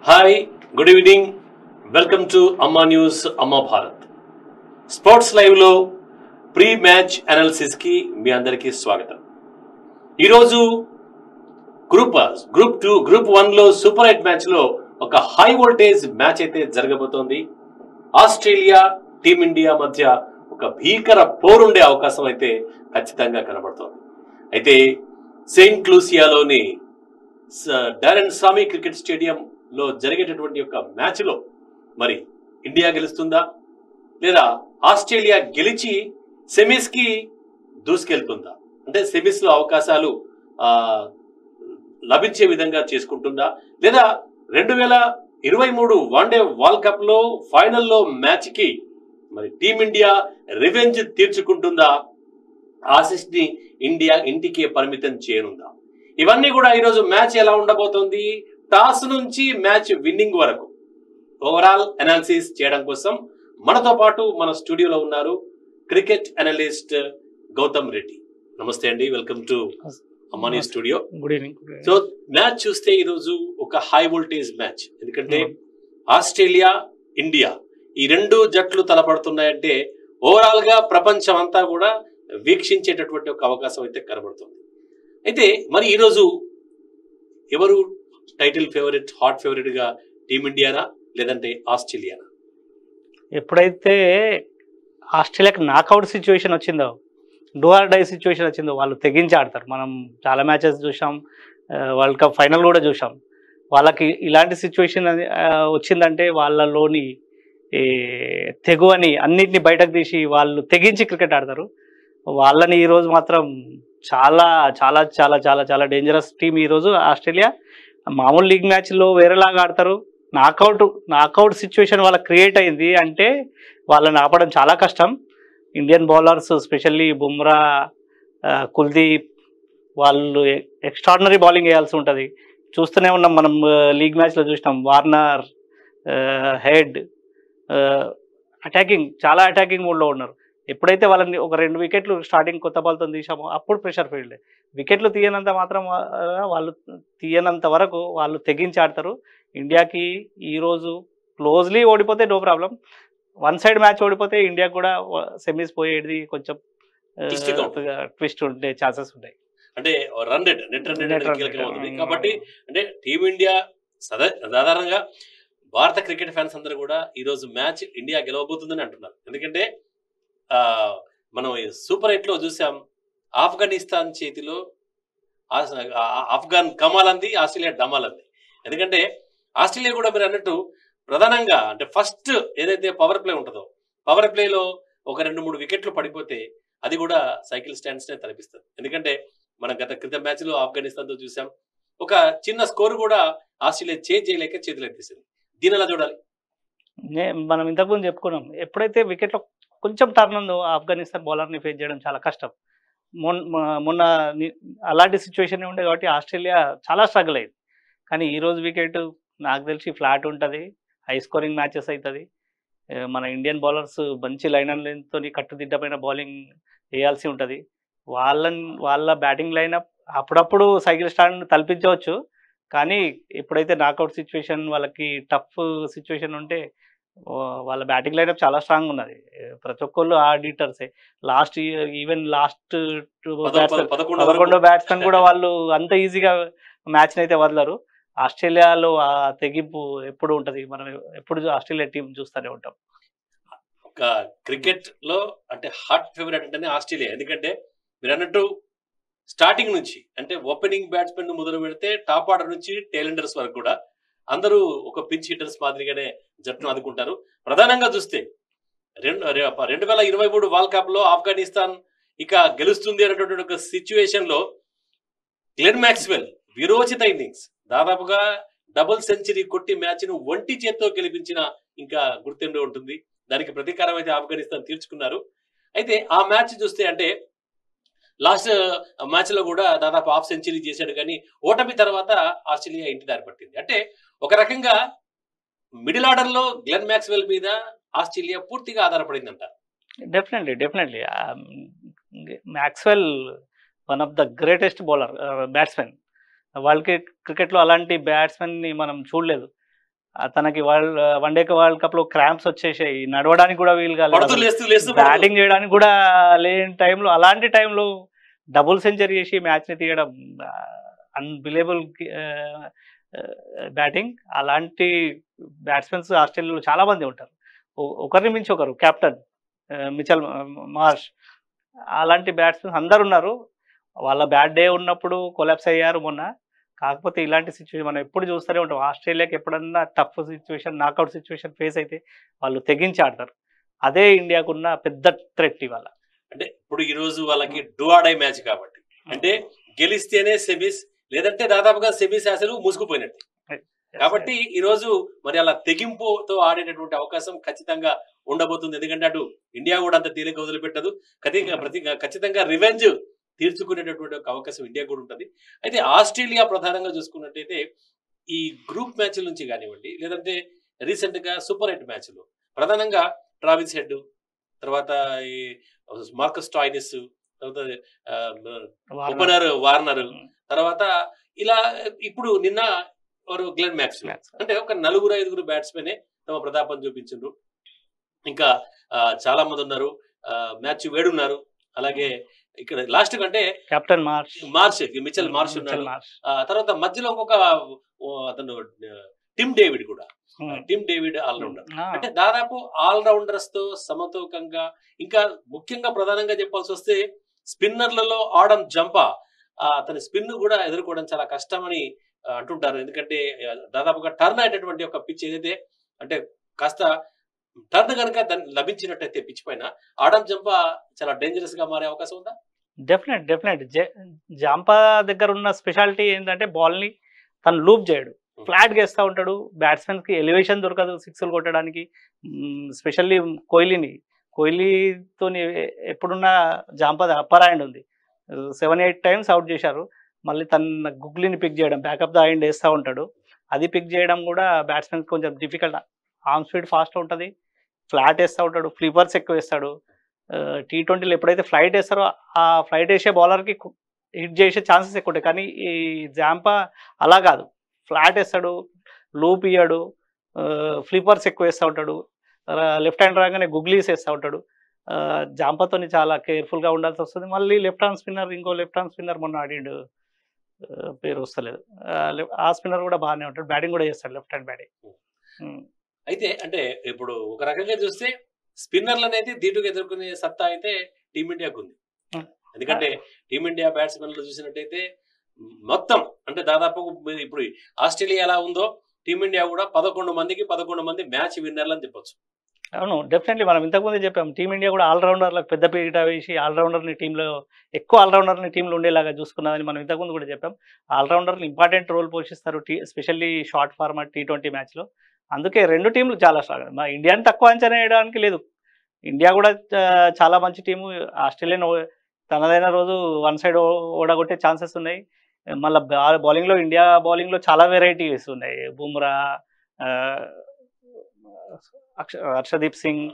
Hi, good evening. Welcome to అమ్మా news, అమ్మా Bharat. Sports లైవ్లో ప్రీ మ్యాచ్ అనాలిసిస్కి మీ అందరికీ స్వాగతం. ఈరోజు గ్రూప్ 2, గ్రూప్ 1లో సూపర్ 8 మ్యాచ్లో ఒక హై వోల్టేజ్ మ్యాచ్ అయితే జరగబోతోంది. ఆస్ట్రేలియా, టీమిండియా మధ్య ఒక భీకర పోరుండే అవకాశం అయితే ఖచ్చితంగా కనబడుతోంది. అయితే సెయింట్ లూసియాలోని డారెన్ సామి క్రికెట్ స్టేడియంలో జరిగేటటువంటి యొక్క మ్యాచ్లో మరి ఇండియా గెలుస్తుందా లేదా ఆస్ట్రేలియా గెలిచి సెమీస్కి దూసుకెళ్తుందా, అంటే సెమీస్లో అవకాశాలు లభించే విధంగా చేసుకుంటుందా, లేదా 2023 వన్డే వరల్డ్ కప్ లో ఫైనల్లో మ్యాచ్కి మరి టీమిండియా రివెంజ్ తీర్చుకుంటుందా, ఆసీస్ ని ఇండియా ఇంటికి పరిమితం చేయనుందా? ఇవన్నీ కూడా ఈరోజు మ్యాచ్ ఎలా ఉండబోతోంది, టాస్ నుంచి మ్యాచ్ విన్నింగ్ వరకు ఓవరాల్ అనాలిసిస్ చేయడం కోసం మనతో పాటు మన స్టూడియోలో ఉన్నారు క్రికెట్ అనలిస్ట్ గౌతమ్ రెడ్డి. నమస్తే అండి, welcome to Ammani studio. Good evening. So match చూస్తే ఈరోజు ఒక హై వోల్టేజ్ మ్యాచ్, ఎందుకంటే ఆస్ట్రేలియా, ఇండియా ఈ రెండు జట్లు తలపడుతున్నాయంటే ఓవరాల్ గా ప్రపంచం అంతా కూడా వీక్షించేటటువంటి ఒక అవకాశం అయితే కనబడుతుంది. అయితే మరి ఈరోజు ఎవరు టైటిల్ ఫేవరెట్, హాట్ ఫేవరెట్ గా టీమిండియానా లేదంటే ఆస్ట్రేలియానా? ఎప్పుడైతే ఆస్ట్రేలియాకి నాకౌట్ సిచ్యువేషన్ వచ్చిందో, డూ ఆర్ డై సిచ్యువేషన్ వచ్చిందో వాళ్ళు తెగించి ఆడతారు. మనం చాలా మ్యాచెస్ చూసాం, వరల్డ్ కప్ ఫైనల్ కూడా చూసాం. వాళ్ళకి ఇలాంటి సిచ్యువేషన్ వచ్చిందంటే వాళ్ళలోని తెగువని అన్నిటిని బయటకు తీసి వాళ్ళు తెగించి క్రికెట్ ఆడతారు. వాళ్ళని ఈరోజు మాత్రం చాలా చాలా చాలా చాలా చాలా డేంజరస్ టీం ఈరోజు ఆస్ట్రేలియా. మామూలు లీగ్ మ్యాచ్లో వేరేలాగా ఆడతారు. నాకౌట్ సిచ్యువేషన్ వాళ్ళకి క్రియేట్ అయింది అంటే వాళ్ళని ఆపడం చాలా కష్టం. Indian bowlers specially Bumrah, Kuldeep వాళ్ళు ఎక్స్ట్రాడినరీ బౌలింగ్ వేయాల్సి ఉంటుంది. చూస్తూనే ఉన్నాం, మనం లీగ్ మ్యాచ్లో చూసినాం. వార్నర్, హెడ్ చాలా అటాకింగ్ మూడ్లో ఉన్నారు. ఎప్పుడైతే వాళ్ళని ఒక 2 వికెట్లు స్టార్టింగ్ కొత్త బాల్తో తీసామో అప్పుడు ప్రెషర్ ఫీల్డ్. వికెట్లు తీయనంత వరకు వాళ్ళు తెగించి ఆడతారు. ఇండియాకి ఈరోజు క్లోజ్లీ ఓడిపోతే no problem, one side match ఓడిపోతే ఇండియా కూడా సెమీస్ పోయేది కొంచెం ట్విస్ట్ ఉండే ఛాన్సెస్ ఉంటాయి. అంటే నెట్ రన్ కాబట్టి అంటే టీమిండియా సాధారణంగా భారత క్రికెట్ ఫ్యాన్స్ అందరూ కూడా ఈరోజు మ్యాచ్ ఇండియా గెలవబోతుందని అంటున్నారు. ఎందుకంటే మనం సూపర్ 8లో చూసాం, ఆఫ్ఘనిస్తాన్ చేతిలో ఆఫ్ఘన్ కమాల్ అంది, ఆస్ట్రేలియా డమాల్ అంది. ఎందుకంటే ఆస్ట్రేలియా కూడా మీరు అన్నట్టు ప్రధానంగా అంటే ఫస్ట్ ఏదైతే పవర్ ప్లే ఉంటుందో, పవర్ ప్లేలో ఒక 2-3 వికెట్లు పడిపోతే అది కూడా సైకిల్ స్టాండ్స్ నే తలపిస్తుంది. ఎందుకంటే మనం క్రితం మ్యాచ్ లో ఆఫ్ఘనిస్తాన్ తో చూసాం, ఒక చిన్న స్కోర్ కూడా ఆస్ట్రేలియా చేయలేక చేతులు ఎత్తేసింది. దీని ఎలా చూడాలి? మనం ఇంతకుముందు చెప్పుకున్నాం, ఎప్పుడైతే వికెట్లో కొంచెం టర్న్ ఉందో ఆఫ్ఘనిస్తాన్ బౌలర్ని ఫేస్ చేయడం చాలా కష్టం. మొన్న అలాంటి సిచ్యువేషన్ ఉండే కాబట్టి ఆస్ట్రేలియా చాలా స్ట్రగుల్ అయింది. కానీ ఈరోజు వికెట్ నాకు తెలిసి ఫ్లాట్ ఉంటుంది, హై స్కోరింగ్ మ్యాచెస్ అవుతుంది. మన ఇండియన్ బౌలర్స్ మంచి లైన్ అండ్ లెంగ్త్తో కట్టుదిట్టమైన బౌలింగ్ వేయాల్సి ఉంటుంది. వాళ్ళ బ్యాటింగ్ లైనప్ అప్పుడప్పుడు సైకిల్ స్టాండ్ తలపించవచ్చు. కానీ ఎప్పుడైతే నాకౌట్ సిచ్యువేషన్, వాళ్ళకి టఫ్ సిచ్యువేషన్ ఉంటే వాళ్ళ బ్యాటింగ్ లైనప్ చాలా స్ట్రాంగ్ ఉన్నది. ప్రతి ఒక్కళ్ళు ఆడిటర్సే. లాస్ట్ 11 బ్యాట్స్మెన్ కూడా వాళ్ళు అంత ఈజీగా మ్యాచ్ని అయితే వదలరు. ఆస్ట్రేలియాలో ఆ తెగింపు ఎప్పుడు ఉంటుంది, మనం ఎప్పుడు ఆస్ట్రేలియా టీం చూస్తూనే ఉంటాం. ఒక క్రికెట్ లో అంటే హాట్ ఫేవరెట్ అంటేనే ఆస్ట్రేలియా. ఎందుకంటే మీరు అన్నట్టు స్టార్టింగ్ నుంచి అంటే ఓపెనింగ్ బ్యాట్స్మెన్ మొదలు పెడితే టాప్ ఆర్డర్ నుంచి టైలెండర్స్ వరకు కూడా అందరూ ఒక పిచ్ హిట్టర్స్ మాదిరిగానే జట్టును ఆదుకుంటారు. ప్రధానంగా చూస్తే 2023 వరల్డ్ కప్ లో ఆఫ్ఘనిస్తాన్ ఇక గెలుస్తుంది అనేటువంటి ఒక సిచ్యువేషన్ లో గ్లెన్ మ్యాక్స్వెల్ విరోచిత ఇన్నింగ్స్, దాదాపుగా డబుల్ సెంచరీ కొట్టి మ్యాచ్ ను ఒంటి చేత్తో గెలిపించిన ఇంకా గుర్తుండి ఉంటుంది. దానికి ప్రతీకారం అయితే ఆఫ్ఘనిస్తాన్ తీర్చుకున్నారు. అయితే ఆ మ్యాచ్ చూస్తే అంటే లాస్ట్ మ్యాచ్ లో కూడా దాదాపు హాఫ్ సెంచరీ చేశాడు. కానీ ఓటమి తర్వాత ఆస్ట్రేలియా ఇంటి దారి పట్టింది. అంటే ఒక రకంగా మిడిల్ ఆర్డర్ లో గ్లెన్ మ్యాక్స్వెల్ మీద ఆస్ట్రేలియా పూర్తిగా ఆధారపడింది అంటారు. Definitely Maxwell one of the greatest batsmen. World క్రికెట్లో అలాంటి బ్యాట్స్మెన్ని మనం చూడలేదు. తనకి వన్డే కప్ లో క్రాంప్స్ వచ్చేసాయి, నడవడానికి కూడా వీలు పడుతూ కాలేదు, లేస్తూ లేస్తూ బ్యాటింగ్ చేయడానికి కూడా లేని టైంలో, అలాంటి టైంలో డబుల్ సెంచరీ చేసి మ్యాచ్ ని తీయడం అన్బిలీవబుల్ బ్యాటింగ్. అలాంటి బ్యాట్స్మెన్స్ ఆస్ట్రేలియాలో చాలా మంది ఉంటారు, ఒకరిని మించి ఒకరు. కెప్టెన్ మిచెల్ మార్ష్, అలాంటి బ్యాట్స్మెన్స్ అందరు ఉన్నారు. వాళ్ళ బ్యాడ్ డే ఉన్నప్పుడు కొలాప్స్ అయ్యారు మొన్న. కాకపోతే ఇలాంటి సిచ్యువేషన్ మనం ఎప్పుడు చూస్తూనే ఉంటాం. ఆస్ట్రేలియాకి ఎప్పుడన్నా tough situation, knockout situation face అయితే వాళ్ళు తెగించి ఆడతారు. అదే ఇండియాకున్న పెద్ద థ్రెట్ ఇవాళ. అంటే ఇప్పుడు ఈ రోజు వాళ్ళకి డూ ఆర్ డై మ్యాచ్ కాబట్టి, అంటే గెలిస్తేనే సెమీస్, లేదంటే దాదాపుగా సెమీస్ అసలు ముసుగుపోయినట్టు. కాబట్టి ఈ రోజు మరి అలా తెగింపుతో ఆడేటటువంటి అవకాశం ఖచ్చితంగా ఉండబోతుంది. ఎందుకంటే అటు ఇండియా కూడా అంత తేలిక వదిలిపెట్టదు, ఖచ్చితంగా రివెంజ్ తీర్చుకునేటటువంటి ఒక అవకాశం ఇండియా కూడా ఉంటుంది. అయితే ఆస్ట్రేలియా ప్రధానంగా చూసుకున్నట్టయితే ఈ గ్రూప్ మ్యాచ్ల నుంచి కానివ్వండి, లేదంటే రీసెంట్ గా సూపర్ 8 మ్యాచ్లు ప్రధానంగా ట్రావిస్ హెడ్, తర్వాత ఈ మార్కస్ స్టాయినిస్, తర్వాత ఓపెనర్ వార్నర్, తర్వాత ఇలా ఇప్పుడు నిన్న గ్లెన్ మ్యాక్స్వెల్, అంటే ఒక 4-5 బ్యాట్స్మెన్ తమ ప్రతాపం చూపించారు. ఇంకా చాలా మంది ఉన్నారు, మ్యాచ్ వేడున్నారు. అలాగే ఇక్కడ లాస్ట్ కంటే కెప్టెన్ మిచెల్ మార్ష్ ఉన్నాడు. తర్వాత మధ్యలో ఇంకొక అతను టిమ్ డేవిడ్ కూడా, టిమ్ డేవిడ్ ఆల్రౌండర్. అంటే దాదాపు ఆల్రౌండర్స్ తో సమతూకంగా, ఇంకా ముఖ్యంగా ప్రధానంగా చెప్పాల్సి వస్తే స్పిన్నర్లలో ఆడమ్ జంపా, అతని స్పిన్ కూడా ఎదుర్కోవడం చాలా కష్టమని అంటుంటారు. ఎందుకంటే దాదాపుగా టర్న్ అయ్యేటటువంటి ఒక పిచ్ ఏదైతే, అంటే కాస్త టర్న్ కనుక లభించినట్టయితే పిచ్ పైన ఆడమ్ జంపా చాలా డేంజరస్ గా మారే అవకాశం ఉందా? డెఫినెట్. జాంపా దగ్గర ఉన్న స్పెషాలిటీ ఏంటంటే బాల్ ని తను లూప్ చేయడు, ఫ్లాట్ గా వేస్తూ ఉంటాడు. బ్యాట్స్మెన్ కి ఎలివేషన్ దొరకదు సిక్స్లు కొట్టడానికి. స్పెషల్లీ కోహ్లీతో ఎప్పుడున్న జాంపా అప్పర్ హ్యాండ్ ఉంది. 7-8 టైమ్స్ అవుట్ చేశారు. మళ్ళీ తన గుగ్లీని పిక్ చేయడం, బ్యాకప్ ద హ్యాండ్ వేస్తూ ఉంటాడు. అది పిక్ చేయడం కూడా బ్యాట్స్మెన్ కొంచెం డిఫికల్ట్. ఆర్మ్ స్పీడ్ ఫాస్ట్ ఉంటుంది, ఫ్లాట్ వేస్తూ ఉంటాడు, ఫ్లిప్పర్స్ ఎక్కువ వేస్తాడు. T20లో ఎప్పుడైతే ఫ్లైట్ వేస్తారో ఆ ఫ్లైట్ వేసే బౌలర్కి హిట్ చేసే ఛాన్సెస్ ఎక్కువ ఉంటాయి. కానీ ఈ జాంపా అలా కాదు, ఫ్లాట్ వేస్తాడు, లూప్ ఇయ్యాడు, ఫ్లిప్పర్స్ ఎక్కువ వేస్తూ ఉంటాడు, లెఫ్ట్ హ్యాండ్ రాగానే గుగ్లీస్ వేస్తూ ఉంటాడు. జాంపాతో చాలా కేర్ఫుల్గా ఉండాల్సి వస్తుంది. మళ్ళీ ఇంకో లెఫ్ట్ హ్యాండ్ స్పిన్నర్ మొన్న ఆడిండు, పేరు వస్తలేదు, ఆ స్పిన్నర్ కూడా బాగానే ఉంటాడు, బ్యాటింగ్ కూడా చేస్తాడు, లెఫ్ట్ హ్యాండ్ బ్యాటింగ్. అయితే అంటే ఇప్పుడు ఒక రకంగా చూస్తే స్పిన్నర్లు అనేది దీటుగా ఎదుర్కొనే సత్తా అయితే టీమిండియాకు ఉంది. ఎందుకంటే టీమిండియా బ్యాట్స్మెన్లు చూసినట్టయితే మొత్తం, అంటే దాదాపు ఇప్పుడు ఆస్ట్రేలియా ఎలా ఉందో టీమిండియా కూడా 11 మంది మ్యాచ్ విన్నర్లు అని చెప్పొచ్చు. అవును, డెఫినెట్లీ. మనం ఇంతకుముందే చెప్పాం, టీమిండియా కూడా ఆల్రౌండర్లకు పెద్ద పీట వేసి ఎక్కువ ఆల్రౌండర్ని టీంలో ఉండేలాగా చూసుకున్నదని మనం ఇంతకుముందు కూడా చెప్పాం. ఆల్రౌండర్లు ఇంపార్టెంట్ రోల్ పోషిస్తారు, ఎస్పెషల్లీ షార్ట్ ఫార్మాట్ T20 మ్యాచ్లో. అందుకే రెండు టీంలు చాలా స్ట్రాంగ్. మా ఇండియాని తక్కువ అంచనా వేయడానికి లేదు. ఇండియా కూడా చాలా మంచి టీము. ఆస్ట్రేలియన్ తనదైన రోజు వన్ సైడ్ ఓడగొట్టే ఛాన్సెస్ ఉన్నాయి. మళ్ళీ బౌలింగ్లో ఇండియా బౌలింగ్లో చాలా వెరైటీస్ ఉన్నాయి. బుమ్రా, హర్షదీప్ సింగ్,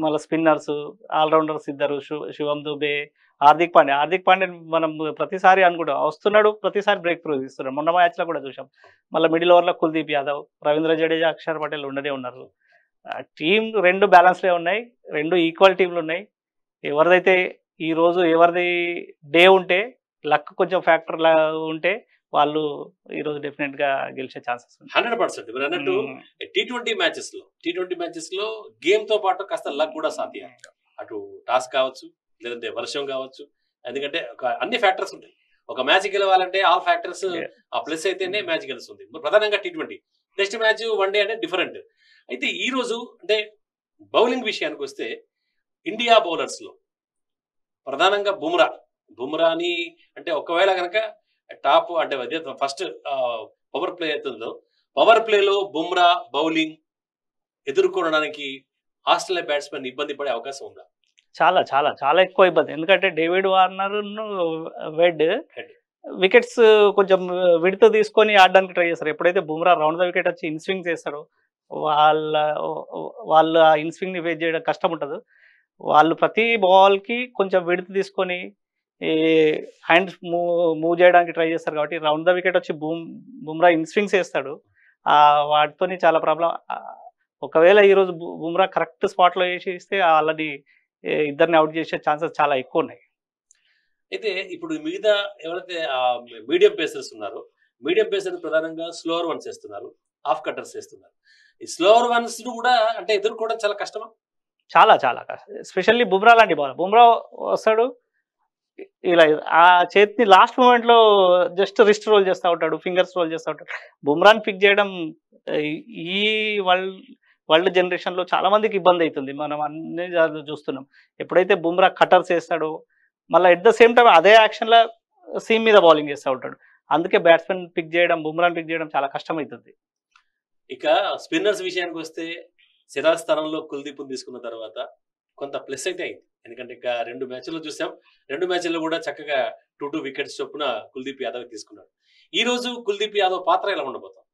మళ్ళీ స్పిన్నర్స్, ఆల్రౌండర్స్ ఇద్దరు, శివం దుబే, హార్దిక్ పాండ్యా మనం ప్రతిసారి అనుకుంటాం వస్తున్నాడు, ప్రతిసారి బ్రేక్ త్రూ ఇస్తున్నాడు. మొన్న మ్యాచ్లో కూడా చూసాం. మళ్ళీ మిడిల్ ఓవర్లో కుల్దీప్ యాదవ్, రవీంద్ర జడేజా, అక్షర్ పటేల్ ఉండనే ఉన్నారు. టీం రెండు బ్యాలెన్స్లే ఉన్నాయి, రెండు ఈక్వల్ టీంలు ఉన్నాయి. ఎవరిది డే ఉంటే, లక్ కొంచెం ఫ్యాక్టర్ ఉంటే వాళ్ళు ఈరోజు డెఫినెట్ గా గెలిచే ఛాన్సెస్ 100%. మీరు అన్నట్టు T20 మ్యాచెస్ లో గేమ్ తో పాటు కాస్త లక్ కూడా సాధ్యం. అటు టాస్ కావచ్చు, లేదంటే వర్షం కావచ్చు. ఎందుకంటే అన్ని ఫ్యాక్టర్స్ ఉంటాయి. ఒక మ్యాచ్ గెలవాలంటే ఆల్ ఫ్యాక్టర్స్ ఆ ప్లస్ అయితేనే మ్యాచ్ గెలుస్తుంది. ప్రధానంగా T20. నెక్స్ట్ మ్యాచ్ వన్డే అంటే డిఫరెంట్. అయితే ఈ రోజు అంటే బౌలింగ్ విషయానికి వస్తే ఇండియా బౌలర్స్ లో ప్రధానంగా బుమ్రాని, అంటే ఒకవేళ కనుక టాప్ అంటే ఫస్ట్ పవర్ ప్లే అవుతుందో, పవర్ ప్లేలో బుమ్రా బౌలింగ్ ఎదుర్కోవడానికి ఆస్ట్రేలియా బ్యాట్స్మెన్ ఇబ్బంది పడే అవకాశం ఉందా? చాలా చాలా చాలా ఎక్కువ ఇబ్బంది. ఎందుకంటే డేవిడ్ వార్నర్ వికెట్స్ కొంచెం విడితో తీసుకొని ఆడడానికి ట్రై చేస్తారు. ఎప్పుడైతే బుమ్రా రౌండ్ ద వికెట్ వచ్చి ఇన్స్వింగ్ చేస్తారో వాళ్ళ ఇన్స్వింగ్ ని ఫేస్ చేయడం కష్టం ఉంటుంది. వాళ్ళు ప్రతి బాల్కి కొంచెం విడత తీసుకొని హ్యాండ్స్ మూవ్ చేయడానికి ట్రై చేస్తారు. కాబట్టి రౌండ్ ద వికెట్ వచ్చి బుమ్రా ఇన్స్వింగ్స్ వేస్తాడు. వాటితోని చాలా ప్రాబ్లం. ఒకవేళ ఈరోజు బుమ్రా కరెక్ట్ స్పాట్లో వేసి ఇస్తే వాళ్ళని ఇద్దరిని అవుట్ చేసే ఛాన్సెస్ చాలా ఎక్కువ ఉన్నాయి. అయితే ఇప్పుడు మిగతా ఎవరైతే మీడియం పేసర్స్ ఉన్నారో, మీడియం పేసర్ ప్రధానంగా స్లోవర్ వన్స్ వేస్తున్నారు, హాఫ్ కట్టర్స్ వేస్తున్నారు. ఈ స్లోవర్ వన్స్ కూడా అంటే ఎదుర్కోవడం చాలా కష్టమా? చాలా చాలా కష్టం. ఎస్పెషల్లీ బుమ్రా లాంటి బాల్. బుమ్రా వస్తాడు ఇలా ఆ చేతిని లాస్ట్ మూమెంట్లో జస్ట్ రిస్ట్ రోల్ చేస్తూ ఉంటాడు, ఫింగర్స్ రోల్ చేస్తూ ఉంటాడు. బుమ్రాని పిక్ చేయడం ఈ వరల్డ్ జనరేషన్లో చాలా మందికి ఇబ్బంది అవుతుంది. మనం అన్ని చూస్తున్నాం. ఎప్పుడైతే బుమ్రా కటర్స్ వేస్తాడో మళ్ళీ ఎట్ ద సేమ్ టైం అదే యాక్షన్లో సీమ్ మీద బౌలింగ్ చేస్తూ ఉంటాడు. అందుకే బ్యాట్స్మెన్ పిక్ చేయడం, బుమ్రాని పిక్ చేయడం చాలా కష్టమవుతుంది. ఇక స్పిన్నర్స్ విషయానికి వస్తే సిరాజ్ స్థానంలో కుల్దీప్ తీసుకున్న తర్వాత కొంత ప్లస్ అయితే అయింది. ఎందుకంటే ఇక 2 మ్యాచ్ల్లో చూసాం. 2 మ్యాచ్ల్లో కూడా చక్కగా 2 వికెట్స్ చొప్పున కుల్దీప్ యాదవ్ తీసుకున్నాడు. ఈ రోజు కుల్దీప్ యాదవ్ పాత్ర ఎలా ఉండబోతాం?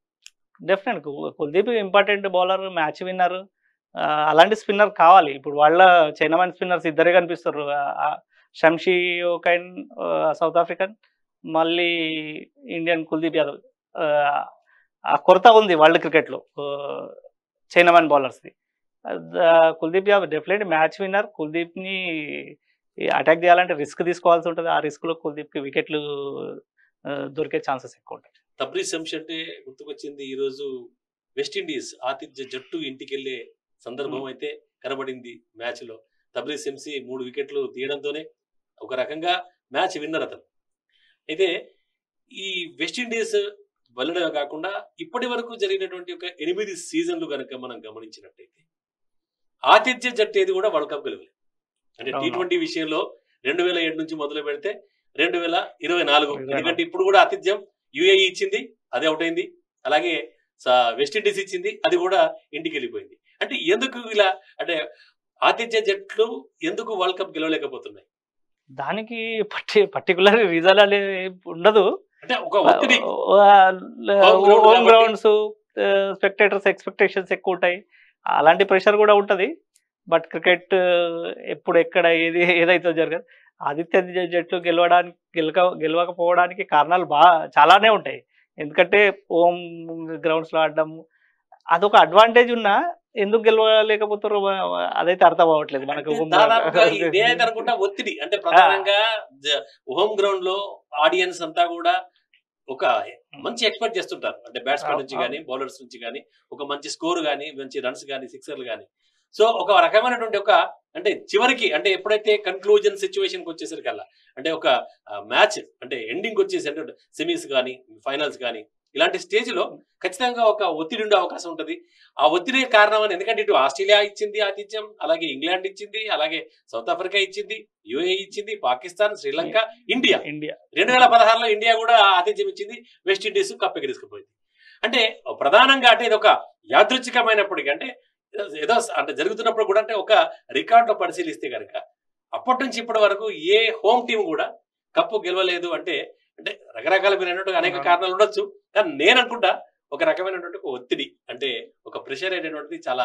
Definite Kuldeep important bowler, match winner. అలాంటి స్పిన్నర్ కావాలి. ఇప్పుడు వాళ్ళ చైనామన్ స్పిన్నర్స్ ఇద్దరే కనిపిస్తారు. షంషీ ఒకైన్ సౌత్ ఆఫ్రికన్, మళ్ళీ ఇండియన్ కుల్దీప్ యాదవ్. ఆ కొరత ఉంది వరల్డ్ క్రికెట్లో చైనామన్ బౌలర్స్ది. Kuldeep Yadav definitely match winner. కుల్దీప్ని అటాక్ చేయాలంటే రిస్క్ తీసుకోవాల్సి ఉంటుంది. ఆ రిస్క్లో కుల్దీప్కి వికెట్లు దొరికే ఛాన్సెస్ ఎక్కువ ఉంటాయి. తబ్రీజ్ శంషీ అంటే గుర్తుకొచ్చింది. ఈరోజు వెస్టిండీస్ ఆతిథ్య జట్టు ఇంటికి వెళ్ళే సందర్భం అయితే కనబడింది మ్యాచ్లో. తబ్రీజ్ శంషీ 3 వికెట్లు తీయడంతోనే ఒక రకంగా మ్యాచ్ విన్నర్ అతను. అయితే ఈ వెస్టిండీస్ వెళ్ళడమే కాకుండా ఇప్పటి వరకు జరిగినటువంటి ఒక 8 సీజన్లు కనుక మనం గమనించినట్టయితే ఆతిథ్య జట్టు ఏది కూడా వరల్డ్ కప్ గెలవలేదు. అంటే T20 విషయంలో 2007 నుంచి మొదలు పెడితే 2024, ఎందుకంటే ఇప్పుడు కూడా ఆతిథ్యం UAE ఇచ్చింది, అది అవుట్ అయింది. అలాగే వెస్టిండీస్ ఇచ్చింది, అది కూడా ఇంటికి వెళ్ళిపోయింది. అంటే ఎందుకు ఇలా, అంటే ఆతిథ్య జట్లు ఎందుకు వరల్డ్ కప్ గెలవలేకపోతున్నాయి? దానికి పర్టికులర్ రీజన్ అనేది ఉండదు. అంటే ఒక ఒత్తిడి, హోమ్ గ్రౌండ్స్, స్పెక్టేటర్స్ ఎక్స్పెక్టేషన్స్ ఎక్కువ ఉంటాయి. అలాంటి ప్రెషర్ కూడా ఉంటుంది. బట్ క్రికెట్ ఎప్పుడు ఎక్కడ ఏదైతే జరగదు. ఆదిత్య జట్లు గెలవకపోవడానికి కారణాలు చాలానే ఉంటాయి. ఎందుకంటే హోమ్ గ్రౌండ్స్లో ఆడడం అదొక అడ్వాంటేజ్ ఉన్నా ఎందుకు గెలవలేకపోతారో అదైతే అర్థం అవ్వట్లేదు మనకు. అనుకుంటా ఒత్తిడి అంటే ప్రధానంగా హోమ్ గ్రౌండ్ లో ఆడియన్స్ అంతా కూడా ఒక మంచి ఎక్స్పెక్ట్ చేస్తుంటారు. అంటే బ్యాట్స్మెన్ నుంచి కానీ బౌలర్స్ నుంచి కానీ ఒక మంచి స్కోర్ కానీ, మంచి రన్స్ కానీ, సిక్సర్లు కానీ. సో ఒక రకమైనటువంటి ఒక అంటే చివరికి అంటే ఎప్పుడైతే కన్క్లూజన్ సిచ్యువేషన్కి వచ్చేసరికల్లా, అంటే ఒక మ్యాచ్ అంటే ఎండింగ్ వచ్చేసి అంటే సెమీస్ కానీ ఫైనల్స్ కానీ ఇలాంటి స్టేజ్లో ఖచ్చితంగా ఒక ఒత్తిడి ఉండే అవకాశం ఉంటుంది. ఆ ఒత్తిడి కారణం అని, ఎందుకంటే ఇటు ఆస్ట్రేలియా ఇచ్చింది ఆతిథ్యం, అలాగే ఇంగ్లాండ్ ఇచ్చింది, అలాగే సౌత్ ఆఫ్రికా ఇచ్చింది, UAE ఇచ్చింది, పాకిస్తాన్, శ్రీలంక, ఇండియా 2016లో ఇండియా కూడా ఆతిథ్యం ఇచ్చింది, వెస్టిండీస్ కప్ ఎగరేసుకుపోయింది. అంటే ప్రధానంగా అంటే ఇది ఒక యాదృచ్ఛికమైనప్పటికీ అంటే ఏదో అంటే జరుగుతున్నప్పుడు కూడా అంటే ఒక రికార్డులో పరిశీలిస్తే కనుక అప్పటి నుంచి ఇప్పటి వరకు ఏ హోమ్ టీం కూడా కప్పు గెలవలేదు. అంటే అంటే రకరకాల మీరు అన్నట్టు అనేక కారణాలు ఉండొచ్చు, కానీ నేను అనుకుంటా ఒక రకమైనటువంటి ఒక ఒత్తిడి అంటే ఒక ప్రెషర్ అనేటువంటిది చాలా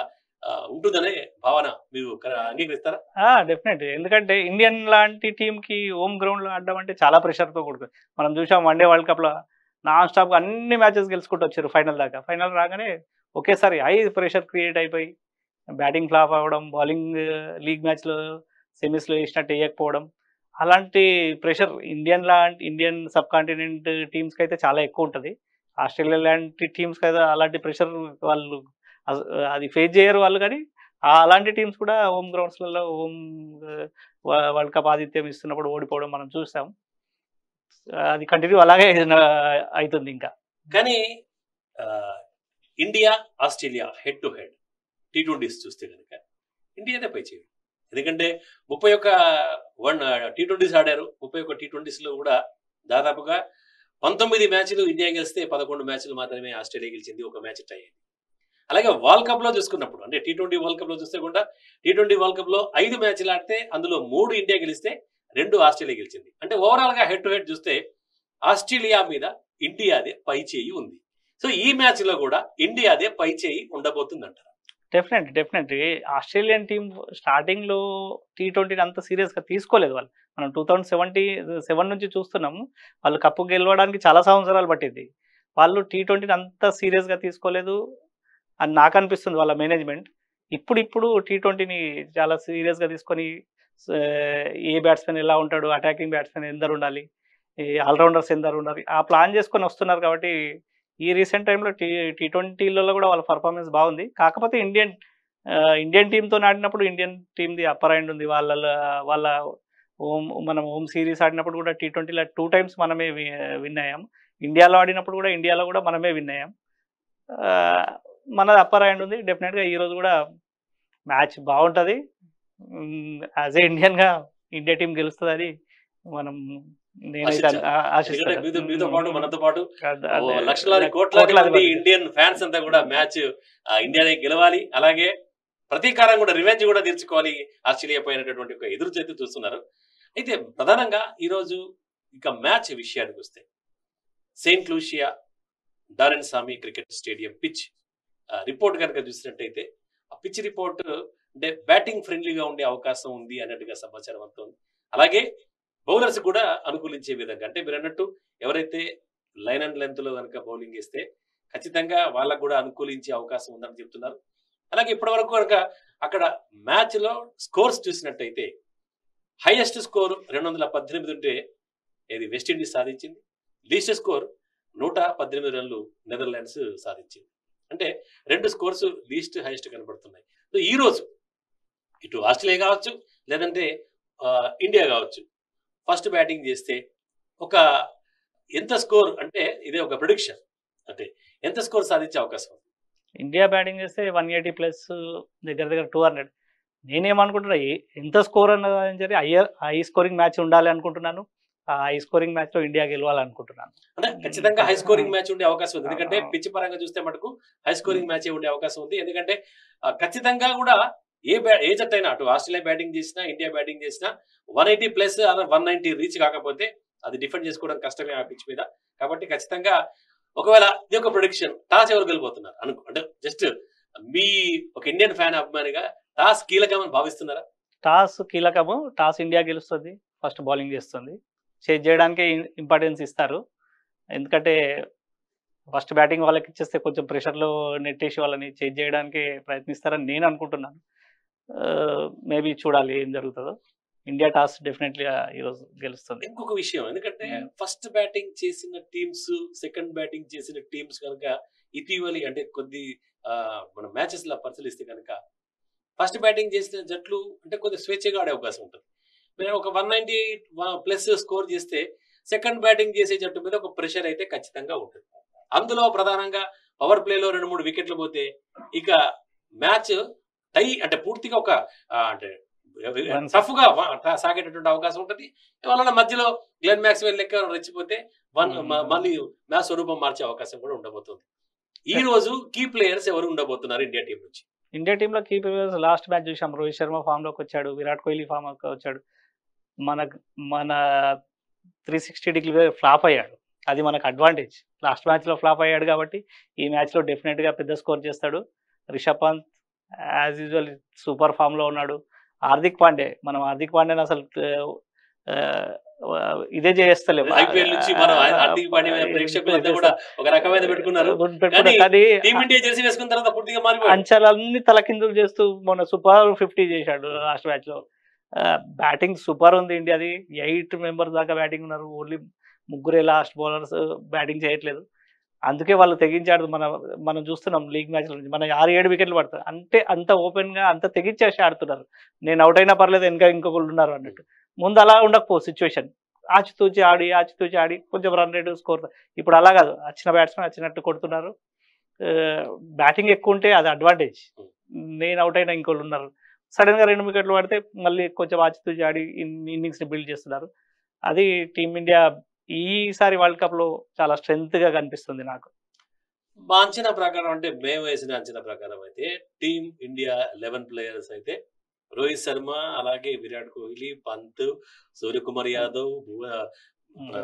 ఉంటుందనే భావన మీరు అంగీకరిస్తారా? డెఫినెట్. ఎందుకంటే ఇండియన్ లాంటి టీంకి హోమ్ గ్రౌండ్లో ఆడడం అంటే చాలా ప్రెషర్తో కూడుతుంది. మనం చూసాం వన్డే వరల్డ్ కప్లో నాన్ స్టాప్గా అన్ని మ్యాచెస్ గెలుచుకుంటూ వచ్చారు ఫైనల్ దాకా. ఫైనల్ రాగానే ఒకేసారి హై ప్రెషర్ క్రియేట్ అయిపోయి బ్యాటింగ్ ఫ్లాప్ అవ్వడం, బౌలింగ్ లీగ్ మ్యాచ్లో సెమీస్లో వేసినట్టు వేయకపోవడం, అలాంటి ప్రెషర్ ఇండియన్ సబ్ కాంటినెంట్ టీమ్స్కి అయితే చాలా ఎక్కువ ఉంటుంది. ఆస్ట్రేలియా లాంటి టీమ్స్కి అయితే అలాంటి ప్రెషర్ వాళ్ళు అది ఫేస్ చేయరు వాళ్ళు. కానీ అలాంటి టీమ్స్ కూడా హోమ్ గ్రౌండ్స్లలో వరల్డ్ కప్ ఆతిథ్యం ఇస్తున్నప్పుడు ఓడిపోవడం మనం చూసాం. అది కంటిన్యూ అలాగే అవుతుంది ఇంకా. కానీ India Australia head to head T20s చూస్తే కనుక ఇండియానే పై చేయాలి. ఎందుకంటే 31 T20s ఆడారు. 31 T20sలో కూడా దాదాపుగా 19 మ్యాచ్లు ఇండియా గెలిస్తే 11 మ్యాచ్లు మాత్రమే ఆస్ట్రేలియా గెలిచింది, ఒక మ్యాచ్ టై అయింది. అలాగే వరల్డ్ కప్లో చూసుకున్నప్పుడు అంటే T20 వరల్డ్ కప్లో చూస్తే కూడా T20 వరల్డ్ కప్లో 5 మ్యాచ్లు ఆడితే అందులో 3 ఇండియా గెలిస్తే 2 ఆస్ట్రేలియా గెలిచింది. అంటే ఓవరాల్గా హెడ్ టు హెడ్ చూస్తే ఆస్ట్రేలియా మీద ఇండియాదే పై చేయి ఉంది. సో ఈ మ్యాచ్లో కూడా ఇండియాదే పై చేయి ఉండబోతుందంటారు. డెఫినెట్. ఆస్ట్రేలియన్ టీం స్టార్టింగ్లో T20 అంత సీరియస్గా తీసుకోలేదు వాళ్ళు. మనం 2077 నుంచి చూస్తున్నాము. వాళ్ళు కప్పు గెలవడానికి చాలా సంవత్సరాలు పట్టింది. వాళ్ళు T20ని అంత సీరియస్గా తీసుకోలేదు అని నాకు అనిపిస్తుంది వాళ్ళ మేనేజ్మెంట్. ఇప్పుడు T20ని చాలా సీరియస్గా తీసుకొని ఏ బ్యాట్స్మెన్ ఎలా ఉంటాడు, అటాకింగ్ బ్యాట్స్మెన్ ఎందరు ఉండాలి, ఈ ఆల్రౌండర్స్ ఎందరు ఉండాలి, ఆ ప్లాన్ చేసుకొని వస్తున్నారు. కాబట్టి ఈ రీసెంట్ టైంలో T20లలో కూడా వాళ్ళ పర్ఫార్మెన్స్ బాగుంది. కాకపోతే ఇండియన్ టీంతో ఆడినప్పుడు ఇండియన్ టీంది అప్పర్ హ్యాండ్ ఉంది. వాళ్ళ మనం హోమ్ సిరీస్ ఆడినప్పుడు కూడా T20లో 2 times మనమే విన్ అయ్యాం. ఇండియాలో ఆడినప్పుడు కూడా ఇండియాలో కూడా మనమే విన్ అయ్యాం. మనది అప్పర్ హ్యాండ్ ఉంది. డెఫినెట్గా ఈరోజు కూడా మ్యాచ్ బాగుంటుంది. యాజ్ ఏ ఇండియన్గా ఇండియా టీం గెలుస్తుందని మనం నేనైతే మీతో పాటు మనతో పాటు లక్షలాది కోట్లాది మంది ఇండియన్ ఫ్యాన్స్ అంతా కూడా మ్యాచ్ ఇండియానే గెలవాలి, అలాగే ప్రతీకారం కూడా రివెంజ్ కూడా తీర్చుకోవాలి ఆస్ట్రేలియా పోయినటువంటి ఒక ఎదురు చేతి చూస్తున్నారు. అయితే ప్రధానంగా ఈరోజు ఇక మ్యాచ్ విషయానికి వస్తే సెయింట్ లూసియా డారెన్ సామి క్రికెట్ స్టేడియం పిచ్ రిపోర్ట్ కనుక చూసినట్టయితే ఆ పిచ్ రిపోర్ట్ అంటే బ్యాటింగ్ ఫ్రెండ్లీగా ఉండే అవకాశం ఉంది అన్నట్టుగా సమాచారం అంతా ఉంది. అలాగే బౌలర్స్ కూడా అనుకూలించే విధంగా, అంటే మీరు అన్నట్టు ఎవరైతే లైన్ అండ్ లెంత్ లో కనుక బౌలింగ్ వేస్తే ఖచ్చితంగా వాళ్ళకు కూడా అనుకూలించే అవకాశం ఉందని చెప్తున్నారు. అలాగే ఇప్పటి వరకు కనుక అక్కడ మ్యాచ్ లో స్కోర్స్ చూసినట్టయితే హైయెస్ట్ స్కోర్ 218 ఉంటే ఇది వెస్టిండీస్ సాధించింది. లీస్ట్ స్కోర్ 118 రన్లు నెదర్లాండ్స్ సాధించింది. అంటే 2 స్కోర్స్ లీస్ట్ హైయెస్ట్ కనబడుతున్నాయి. సో ఈ రోజు ఇటు ఆస్ట్రేలియా కావచ్చు లేదంటే ఇండియా కావచ్చు ఫస్ట్ బ్యాటింగ్ చేస్తే ఒక ఎంత స్కోర్, అంటే ఇదే ఒక ప్రిడిక్షన్, అంటే ఎంత స్కోర్ సాధించే అవకాశం ఉంది? ఇండియా బ్యాటింగ్ చేస్తే 180+ దగ్గర 200. నేనేమనుకుంటున్నా, ఎంత స్కోర్ అన్నది సరే హై స్కోరింగ్ మ్యాచ్ ఉండాలి అనుకుంటున్నాను. ఆ హై స్కోరింగ్ మ్యాచ్ లో ఇండియా గెలవాలనుకుంటున్నాను. అంటే ఖచ్చితంగా హై స్కోరింగ్ మ్యాచ్ ఉండే అవకాశం ఉంది. ఎందుకంటే పిచ్ పరంగా చూస్తే మటుకు హై స్కోరింగ్ మ్యాచ్ ఉండే అవకాశం ఉంది. ఎందుకంటే ఖచ్చితంగా కూడా ఏ జట్టు అయినా అటు ఆస్ట్రేలియా బ్యాటింగ్ చేసినా ఇండియా బ్యాటింగ్ చేసినా 180+ 190 రీచ్ కాకపోతే అది డిఫెండ్ చేసుకోవడం కష్టమే ఆ పిచ్ మీద. కాబట్టి ఖచ్చితంగా ఒకవేళ ఇది ఒక ప్రొడిక్షన్, టాస్ ఎవరు గెలిపోతున్నారు అంటే జస్ట్ మీ ఒక ఇండియన్ ఫ్యాన్ అభిమానిగా టాస్ కీలకమని భావిస్తున్నారా? టాస్ కీలకము. టాస్ ఇండియా గెలుస్తుంది, ఫస్ట్ బౌలింగ్ చేస్తుంది, చేయడానికి ఇంపార్టెన్స్ ఇస్తారు. ఎందుకంటే ఫస్ట్ బ్యాటింగ్ వాళ్ళకి ఇచ్చేస్తే కొంచెం ప్రెషర్లో నెట్టేసి వాళ్ళని చేంజ్ చేయడానికి ప్రయత్నిస్తారని నేను అనుకుంటున్నాను. మేబీ చూడాలి ఏం జరుగుతుందో. ఇండియా టాస్ డెఫినెట్లీ ఈరోజు గెలుస్తుంది. ఇంకొక విషయం, ఎందుకంటే ఫస్ట్ బ్యాటింగ్ చేసిన టీమ్స్ సెకండ్ బ్యాటింగ్ చేసిన టీమ్స్ కనుక ఇటీవలి అంటే కొద్ది మన మ్యాచెస్ లా పరిశీలిస్తే కనుక ఫస్ట్ బ్యాటింగ్ చేసిన జట్లు అంటే కొద్దిగా స్వేచ్ఛగా ఆడే అవకాశం ఉంటుంది. మీరు ఒక 190+ స్కోర్ చేస్తే సెకండ్ బ్యాటింగ్ చేసే జట్టు మీద ఒక ప్రెషర్ అయితే ఖచ్చితంగా ఉంటుంది. అందులో ప్రధానంగా పవర్ ప్లేలో 2-3 వికెట్లు పోతే ఇక మ్యాచ్ టై అంటే పూర్తిగా ఒక అంటే టఫ్ గా సాగేటటువంటి అవకాశం ఉంటుంది. వాళ్ళ మధ్యలో గ్లెన్ మ్యాక్స్వెల్ లెక్క రెచ్చిపోతే మళ్ళీ మ్యాచ్ స్వరూపం మార్చే అవకాశం కూడా ఉండబోతుంది. ఈ రోజు కీ ప్లేయర్స్ ఎవరు ఉండబోతున్నారు ఇండియా టీం నుంచి? ఇండియా టీంలో కీ ప్లేయర్స్ లాస్ట్ మ్యాచ్ చూసాం. రోహిత్ శర్మ ఫామ్ లోకి వచ్చాడు, విరాట్ కోహ్లీ ఫామ్ లోకి వచ్చాడు. మన 360 డిగ్రీ ఫ్లాప్ అయ్యాడు, అది మనకు అడ్వాంటేజ్. లాస్ట్ మ్యాచ్ లో ఫ్లాప్ అయ్యాడు కాబట్టి ఈ మ్యాచ్ లో డెఫినెట్ గా పెద్ద స్కోర్ చేస్తాడు. Rishabh Pant as usual super form లో ఉన్నాడు. హార్దిక్ పాండే, మనం హార్దిక్ పాండేని అసలు ఇదే చేస్తలేము. ఐపీఎల్ నుంచి మనం హార్దిక్ పాండే ప్రేక్షకులంతా కూడా ఒక రకమైన పెట్టుకున్నారు, కానీ టీమిండియా జెర్సీ వేసుకున్న తర్వాత పూర్తిగా మారిపోయాడు. అంచనాలన్నీ తలకిందులు చేస్తూ మొన్న సూపర్ 50 చేశాడు లాస్ట్ మ్యాచ్ లో. బ్యాటింగ్ సూపర్ ఉంది ఇండియాది. 8 మెంబర్స్ దాకా బ్యాటింగ్ ఉన్నారు. ఓన్లీ 3 లాస్ట్ బౌలర్స్ బ్యాటింగ్ చేయట్లేదు. అందుకే వాళ్ళు తెగించాడు. మనం చూస్తున్నాం లీగ్ మ్యాచ్ నుంచి మన 6-7 వికెట్లు పడతారు. అంటే అంత ఓపెన్ గా అంత తెగించేసి ఆడుతున్నారు. నేను అవుట్ అయినా పర్లేదు, ఇంకొకళ్ళు ఉన్నారు అన్నట్టు. ముందు అలా ఉండకపో సిచ్యువేషన్, ఆచితూచి ఆడి కొంచెం రన్ రేట్ స్కోర్. ఇప్పుడు అలా కాదు, వచ్చిన బ్యాట్స్మెన్ వచ్చినట్టు కొడుతున్నారు. బ్యాటింగ్ ఎక్కువ ఉంటే అది అడ్వాంటేజ్. నేను అవుట్ అయినా ఇంకోళ్ళు ఉన్నారు. సడన్ గా 2 వికెట్లు పడితే మళ్ళీ కొంచెం ఆచితూచి ఆడి ఇన్నింగ్స్ ని బిల్డ్ చేస్తున్నారు. అది టీమిండియా ఈసారి వరల్డ్ కప్ లో చాలా స్ట్రెంగ్త్ గా కనిపిస్తుంది నాకు. మా అంచనా ప్రకారం, అంటే మేము వేసిన అంచనా ప్రకారం అయితే టీం ఇండియా 11 ప్లేయర్స్ అయితే రోహిత్ శర్మ, అలాగే విరాట్ కోహ్లీ, పంత్, సూర్యకుమార్ యాదవ్,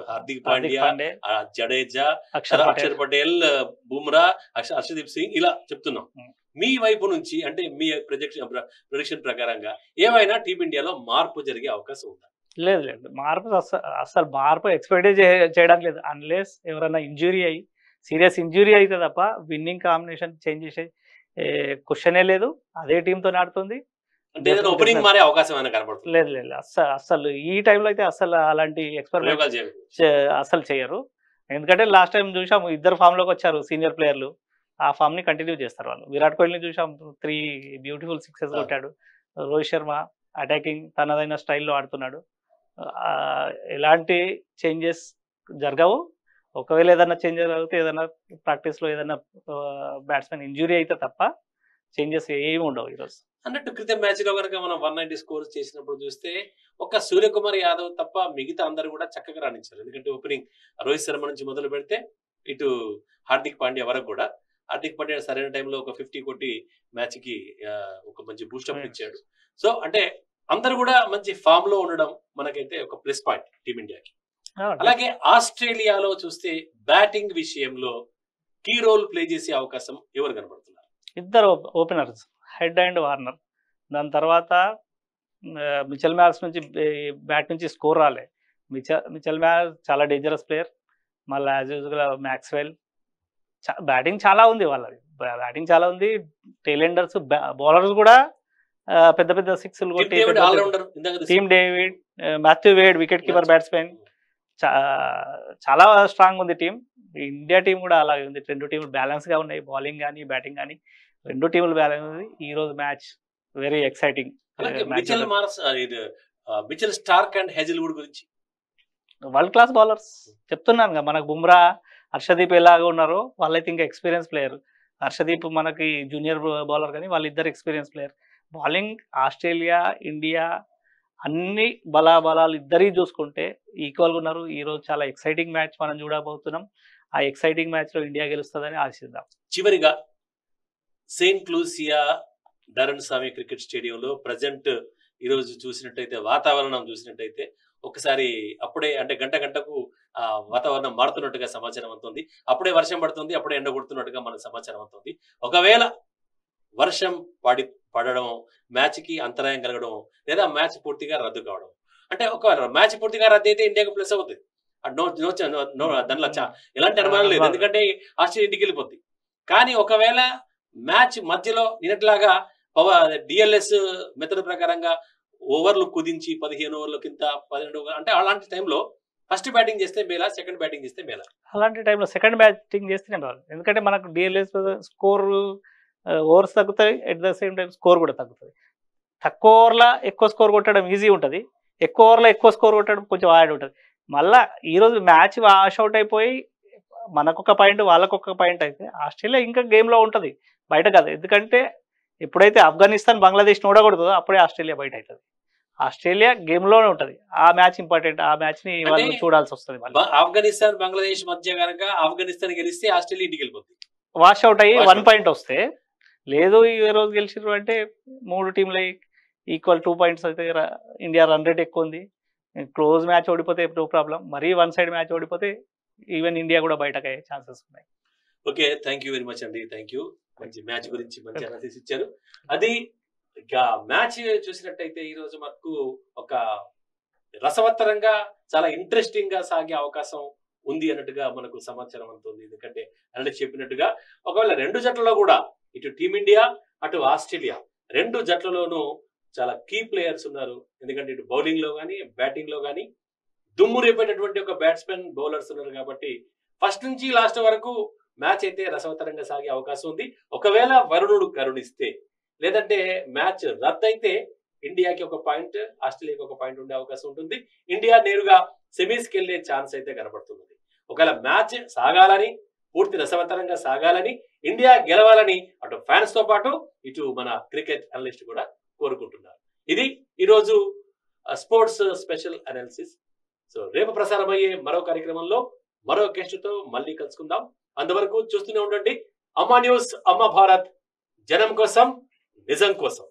హార్దిక్ పాండ్యా, జడేజా, అక్షర్ పటేల్, బుమ్రా, హర్షదీప్ సింగ్, ఇలా చెప్తున్నాం. మీ వైపు నుంచి అంటే మీ ప్రొడిక్షన్ ప్రకారంగా ఏమైనా టీమిండియాలో మార్పు జరిగే అవకాశం ఉందా? లేదు, మార్పు అసలు మార్పు ఎక్స్పెక్ట్ చేయడానికి లేదు. అన్లెస్ ఎవరైనా ఇంజురీ అయ్యి సీరియస్ ఇంజురీ అయితే తప్ప విన్నింగ్ కాంబినేషన్ చేంజ్ చేసే క్వశ్చనే లేదు. అదే టీంతో ఆడుతుంది. అంటే ఏదైనా ఓపెనింగ్ మారే అవకాశం ఏమైనా కనబడుతుంది? లేదు లేదు అస్సలు ఈ టైంలో అయితే అస్సలు అలాంటి ఎక్స్పెరిమెంట్ ప్రయోగాలు చేయరు. అస్సలు చేయరు. ఎందుకంటే లాస్ట్ టైం చూసాము ఇద్దరు ఫామ్లోకి వచ్చారు సీనియర్ ప్లేయర్లు. ఆ ఫామ్ని కంటిన్యూ చేస్తారు వాళ్ళు. విరాట్ కోహ్లీని చూసాం 3 బ్యూటిఫుల్ సిక్సెస్ కొట్టాడు. రోహిత్ శర్మ అటాకింగ్ తనదైన స్టైల్లో ఆడుతున్నాడు. ఎలాంటి చేంజెస్ జరగవు. ఒకవేళ ఏదైనా చేంజెస్ జరిగితే ఏదైనా ప్రాక్టీస్లో ఏదైనా బ్యాట్స్మెన్ ఇంజురీ అయితే తప్ప చేంజెస్ ఏమి ఉండవు ఈరోజు. అన్నట్టు క్రితం మ్యాచ్ లో కనుక మనం 190 స్కోర్ చేసినప్పుడు చూస్తే ఒక సూర్యకుమార్ యాదవ్ తప్ప మిగతా అందరూ కూడా చక్కగా రాణించారు. ఎందుకంటే ఓపెనింగ్ రోహిత్ శర్మ నుంచి మొదలు పెడితే ఇటు హార్దిక్ పాండ్యా వరకు కూడా హార్దిక్ పాండ్యా సరైన టైంలో ఒక 50 కొట్టి మ్యాచ్ కి ఒక మంచి బూస్టప్ ఇచ్చాడు. సో అంటే అందరూ కూడా మంచి ఫామ్ లో ఉండడం మనకైతే ఒక ప్లస్ పాయింట్ టీమిండియాకి. అలాగే ఆస్ట్రేలియాలో చూస్తే బ్యాటింగ్ విషయంలో కీ రోల్ ప్లే చేసే అవకాశం ఎవరు కనబడుతున్నారు? ఇద్దరు ఓపెనర్స్, హెడ్ అండ్ వార్నర్. దాని తర్వాత మిచెల్ మ్యాక్స్ నుంచి బ్యాట్ నుంచి స్కోర్ రాలే. మిచెల్ మ్యాక్స్ చాలా డేంజరస్ ప్లేయర్. మళ్ళీ యాజ్ యూజువల్ మ్యాక్స్వెల్. బ్యాటింగ్ చాలా ఉంది వాళ్ళది, బ్యాటింగ్ చాలా ఉంది. టైలెండర్స్ బౌలర్స్ కూడా పెద్ద పెద్ద సిక్స్లు కొట్టి team David, Matthew Wade wicket keeper batsmen చాలా స్ట్రాంగ్ ఉంది టీం. ఇండియా టీం కూడా అలాగే ఉంది. 2 టీంలు బ్యాలెన్స్గా ఉన్నాయి, బౌలింగ్ కానీ బ్యాటింగ్ కానీ 2 టీంలు బ్యాలెన్స్ ఉంది. ఈ రోజు match very exciting. Mitchell Starc and Hazlewood గురించి వరల్డ్ క్లాస్ బౌలర్స్ చెప్తున్నాను కదా. మనకు బుమ్రా, హర్షదీప్ ఎలాగ ఉన్నారో వాళ్ళైతే ఇంకా ఎక్స్పీరియన్స్ ప్లేయర్. హర్షదీప్ మనకి జూనియర్ బౌలర్ కానీ వాళ్ళిద్దరు experience player. Bowling Australia, India అన్ని బలాలు ఇద్దరి చూసుకుంటే ఈక్వల్గా ఉన్నారు. ఈరోజు చాలా ఎక్సైటింగ్ మ్యాచ్ మనం చూడబోతున్నాం. ఆ ఎక్సైటింగ్ మ్యాచ్లో ఇండియా గెలుస్తుందని ఆశిద్దాం. చివరిగా సెయింట్ లూసియా డరన్ సామి క్రికెట్ స్టేడియంలో ప్రజెంట్ ఈరోజు చూసినట్టయితే వాతావరణం చూసినట్టయితే ఒకసారి అప్పుడే అంటే గంటకు వాతావరణం మారుతున్నట్టుగా సమాచారం అవుతుంది. అప్పుడే వర్షం పడుతుంది, అప్పుడే ఎండ కొడుతున్నట్టుగా మనకు సమాచారం అవుతుంది. ఒకవేళ వర్షం పడడం మ్యాచ్కి అంతరాయం కలగడం లేదా మ్యాచ్ పూర్తిగా రద్దు కావడం, అంటే ఒకవేళ మ్యాచ్ పూర్తిగా రద్దు అయితే ఇండియాకి ప్లస్ అవుతుంది. దానిలో ఎలాంటి అనుమానం లేదు, ఎందుకంటే ఆస్ట్రేలియా ఇంటికి వెళ్ళిపోద్ది. కానీ ఒకవేళ మ్యాచ్ మధ్యలో నిన్నట్లాగా డిఎల్ఎస్ మెథడ్ ప్రకారంగా ఓవర్లు కుదించి 15 ఓవర్ల కింద 12 ఓవర్లు అంటే అలాంటి టైంలో ఫస్ట్ బ్యాటింగ్ చేస్తే మేలా, సెకండ్ బ్యాటింగ్ చేస్తే మేలా? అలాంటి టైంలో సెకండ్ బ్యాటింగ్ చేస్తేనే బాగుంది. ఎందుకంటే మనకు డిఎల్ఎస్ స్కోర్ ఓవర్స్ తగ్గుతాయి, at the same time score కూడా తగ్గుతుంది. తక్కువ ఓవర్లో ఎక్కువ స్కోర్ కొట్టడం ఈజీ ఉంటుంది, ఎక్కువ ఓవర్లో ఎక్కువ స్కోర్ కొట్టడం కొంచెం హార్డ్ ఉంటుంది. మళ్ళీ ఈరోజు మ్యాచ్ వాష్అవుట్ అయిపోయి మనకొక పాయింట్ వాళ్ళకొక పాయింట్ అయితే ఆస్ట్రేలియా ఇంకా గేమ్లో ఉంటుంది, బయట కాదు. ఎందుకంటే ఎప్పుడైతే ఆఫ్ఘనిస్తాన్ బంగ్లాదేశ్ని ఓడగొడుతుందో అప్పుడే ఆస్ట్రేలియా బయట అవుతుంది. ఆస్ట్రేలియా గేమ్లోనే ఉంటుంది. ఆ మ్యాచ్ ఇంపార్టెంట్, ఆ మ్యాచ్ని వాళ్ళు చూడాల్సి వస్తుంది. ఆఫ్ఘనిస్తాన్ బంగ్లాదేశ్ మధ్య కనుక ఆఫ్ఘనిస్తాన్ గెలిస్తే ఆస్ట్రేలియా ఇంటికి వెళ్ళిపోతుంది. వాష్అవుట్ అయ్యి 1 పాయింట్ వస్తే, లేదు ఈ రోజు గెలిచిరు అంటే 3 టీంలు ఈక్వల్ 2 పాయింట్స్ అయితే ఇండియా రన్ రేట్ ఎక్కువ ఉంది. క్లోజ్ మ్యాచ్ ఓడిపోతే నో ప్రాబ్లం, మరీ 1 సైడ్ మ్యాచ్ ఓడిపోతే ఈవెన్ ఇండియా కూడా బయటకు అయ్యే ఛాన్సెస్ ఉన్నాయి. Okay, thank you very much అండి. Thank you. మంచి మ్యాచ్ గురించి మంచి అనాలిసిస్ ఇచ్చారు. అది ఇక మ్యాచ్ చూసినట్టయితే ఈ రోజు మనకు ఒక రసవత్తరంగా చాలా ఇంట్రెస్టింగ్ గా సాగే అవకాశం ఉంది అన్నట్టుగా మనకు సమాచారం అందుతుంది. ఎందుకంటే అంటే చెప్పినట్టుగా ఒకవేళ 2 జట్లలో కూడా ఇటు టీమిండియా అటు ఆస్ట్రేలియా 2 జట్లలోనూ చాలా కీ ప్లేయర్స్ ఉన్నారు. ఎందుకంటే ఇటు బౌలింగ్ లో కానీ బ్యాటింగ్ లో కానీ దుమ్ము రేపేటటువంటి ఒక బ్యాట్స్మెన్ బౌలర్స్ ఉన్నారు. కాబట్టి ఫస్ట్ నుంచి లాస్ట్ వరకు మ్యాచ్ అయితే రసవత్తరంగా సాగే అవకాశం ఉంది. ఒకవేళ వరుణుడు కరుణిస్తే, లేదంటే మ్యాచ్ రద్దయితే ఇండియాకి 1 పాయింట్, ఆస్ట్రేలియాకి 1 పాయింట్ ఉండే అవకాశం ఉంటుంది. ఇండియా నేరుగా సెమీస్కి వెళ్లే ఛాన్స్ అయితే కనబడుతున్నది. ఒకవేళ మ్యాచ్ సాగాలని, పూర్తి రసవత్తరంగా సాగాలని, ఇండియా గెలవాలని అటు ఫ్యాన్స్ తో పాటు ఇటు మన క్రికెట్ అనలిస్ట్ కూడా కోరుకుంటున్నారు. ఇది ఈరోజు స్పోర్ట్స్ స్పెషల్ అనాలిసిస్. సో రేపు ప్రసారమయ్యే మరో కార్యక్రమంలో మరో గెస్ట్ తో మళ్ళీ కలుసుకుందాం. అంతవరకు చూస్తూనే ఉండండి అమ్మా న్యూస్, అమ్మా భారత్, జనం కోసం నిజం కోసం.